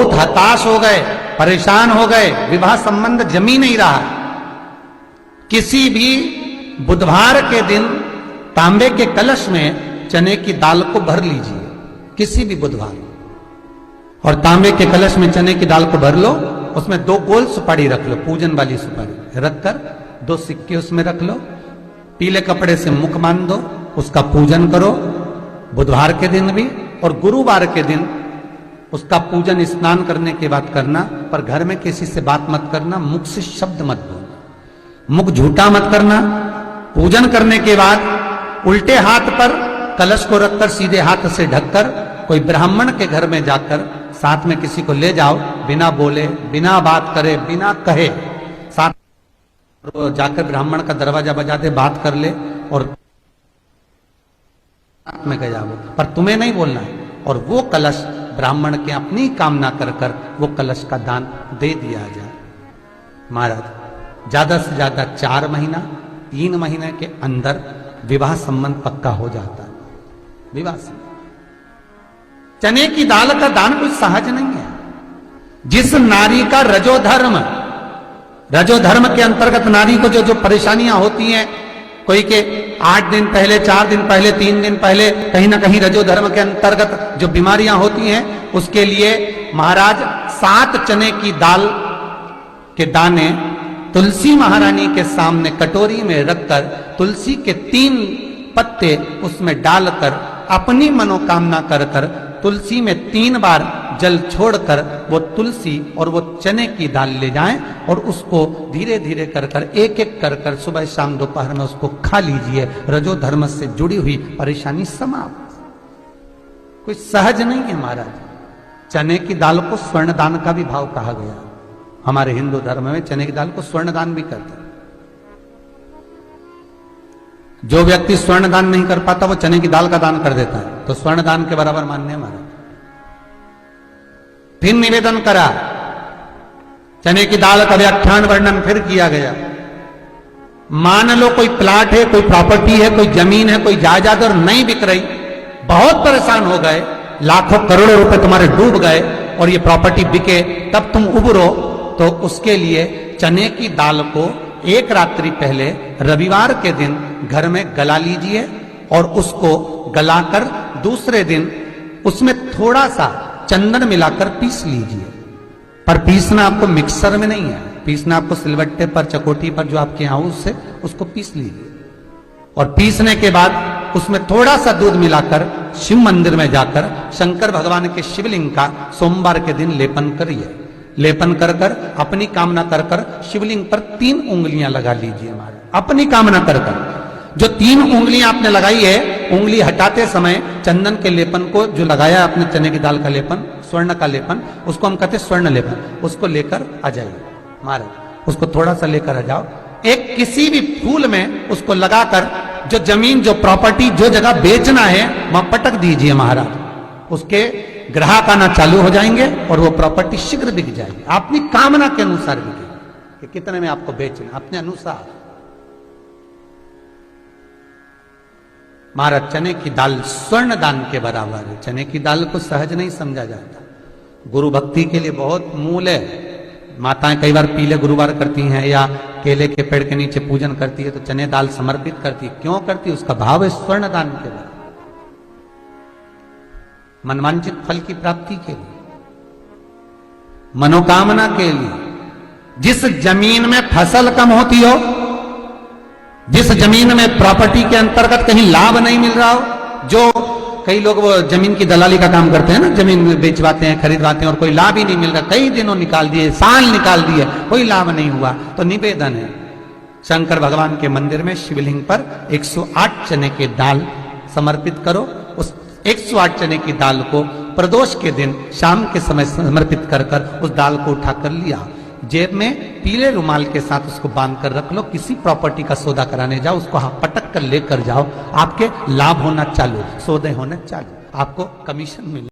बहुत हताश हो गए, परेशान हो गए, विवाह संबंध जमी नहीं रहा। किसी भी बुधवार के दिन तांबे के कलश में चने की दाल को भर लीजिए, किसी भी बुधवार, और तांबे के कलश में चने की दाल को भर लो, उसमें 2 गोल सुपारी रख लो, पूजन वाली सुपारी रखकर 2 सिक्के उसमें रख लो, पीले कपड़े से मुख बांध दो, उसका पूजन करो बुधवार के दिन भी, और गुरुवार के दिन उसका पूजन स्नान करने के बाद करना, पर घर में किसी से बात मत करना, मुख से शब्द मत बोलना, मुख झूठा मत करना। पूजन करने के बाद उल्टे हाथ पर कलश को रखकर सीधे हाथ से ढककर कोई ब्राह्मण के घर में जाकर साथ में किसी को ले जाओ, बिना बोले, बिना बात करे, बिना कहे, साथ जाकर ब्राह्मण का दरवाजा बजा दे, बात कर ले और में कह जाओ, पर तुम्हें नहीं बोलना है। और वो कलश ब्राह्मण के अपनी कामना कर कर वो कलश का दान दे दिया जाए। महाराज ज्यादा से ज्यादा 4 महीना 3 महीने के अंदर विवाह संबंध पक्का हो जाता है। विवाह संबंध, चने की दाल का दान कुछ सहज नहीं है। जिस नारी का रजोधर्म के अंतर्गत नारी को जो परेशानियां होती हैं, कोई के 8 दिन पहले, 4 दिन पहले, 3 दिन पहले कहीं ना कहीं रजोधर्म के अंतर्गत जो बीमारियां होती हैं, उसके लिए महाराज 7 चने की दाल के दाने तुलसी महारानी के सामने कटोरी में रखकर तुलसी के 3 पत्ते उसमें डालकर अपनी मनोकामना कर कर तुलसी में 3 बार जल छोड़कर वो तुलसी और वो चने की दाल ले जाएं और उसको धीरे धीरे कर कर एक एक कर कर सुबह शाम दोपहर में उसको खा लीजिए। रजो धर्म से जुड़ी हुई परेशानी समाप्त। कोई सहज नहीं है महाराज। चने की दाल को स्वर्ण दान का भी भाव कहा गया। हमारे हिंदू धर्म में चने की दाल को स्वर्ण दान भी करते हैं। जो व्यक्ति स्वर्ण दान नहीं कर पाता वो चने की दाल का दान कर देता है, तो स्वर्ण दान के बराबर मान्य है महाराज। फिर निवेदन करा, चने की दाल का व्याख्यान वर्णन फिर किया गया। मान लो कोई प्लाट है, कोई प्रॉपर्टी है, कोई जमीन है, कोई जायदाद और नहीं बिक रही, बहुत परेशान हो गए, लाखों करोड़ों रुपए तुम्हारे डूब गए और ये प्रॉपर्टी बिके, तब तुम उबरो, तो उसके लिए चने की दाल को एक रात्रि पहले रविवार के दिन घर में गला लीजिए और उसको गलाकर दूसरे दिन उसमें थोड़ा सा चंदन मिलाकर पीस लीजिए। पर पीसना आपको मिक्सर में नहीं है, पीसना आपको सिलवट्टे पर, चकोटी पर, जो आपके यहाँ उससे उसको पीस लीजिए। और पीसने के बाद उसमें थोड़ा सा दूध मिलाकर शिव मंदिर में जाकर शंकर भगवान के शिवलिंग का सोमवार के दिन लेपन करिए। लेपन कर कर अपनी कामना कर कर शिवलिंग पर 3 उंगलियां लगा लीजिए महाराज, अपनी कामना कर कर। जो 3 उंगलियां आपने लगाई है, उंगली हटाते समय चंदन के लेपन को जो लगाया आपने, चने की दाल का लेपन, स्वर्ण का लेपन, उसको हम कहते हैं स्वर्ण लेपन, उसको लेकर आ जाइए महाराज। उसको थोड़ा सा लेकर आ जाओ, एक किसी भी फूल में उसको लगाकर जो जमीन, जो प्रॉपर्टी, जो जगह बेचना है वहां पटक दीजिए महाराज। उसके ग्राहक आना चालू हो जाएंगे और वो प्रॉपर्टी शीघ्र बिक जाएगी। अपनी कामना के अनुसार बिकेगी कि कितने में आपको बेचना, अपने अनुसार। महाराज चने की दाल स्वर्ण दान के बराबर है। चने की दाल को सहज नहीं समझा जाता, गुरु भक्ति के लिए बहुत मूल है। माताएं कई बार पीले गुरुवार करती हैं या केले के पेड़ के नीचे पूजन करती है तो चने दाल समर्पित करती है। क्यों करती है? उसका भाव है स्वर्ण दान के बराबर, मनवांचित फल की प्राप्ति के लिए, मनोकामना के लिए। जिस जमीन में फसल कम होती हो, जिस जमीन में प्रॉपर्टी के अंतर्गत कहीं लाभ नहीं मिल रहा हो, जो कई लोग वो जमीन की दलाली का काम करते हैं ना, जमीन बेचवाते हैं, खरीदवाते हैं और कोई लाभ ही नहीं मिल रहा, कई दिनों निकाल दिए, साल निकाल दिए, कोई लाभ नहीं हुआ, तो निवेदन है शंकर भगवान के मंदिर में शिवलिंग पर 108 चने के दाल समर्पित करो। उस 108 चने की दाल को प्रदोष के दिन शाम के समय समर्पित कर कर उस दाल को उठाकर लिया, जेब में पीले रुमाल के साथ उसको बांध कर रख लो। किसी प्रॉपर्टी का सौदा कराने जाओ, उसको पटक कर लेकर जाओ, आपके लाभ होना चालू, सौदे होने चालू, आपको कमीशन मिले।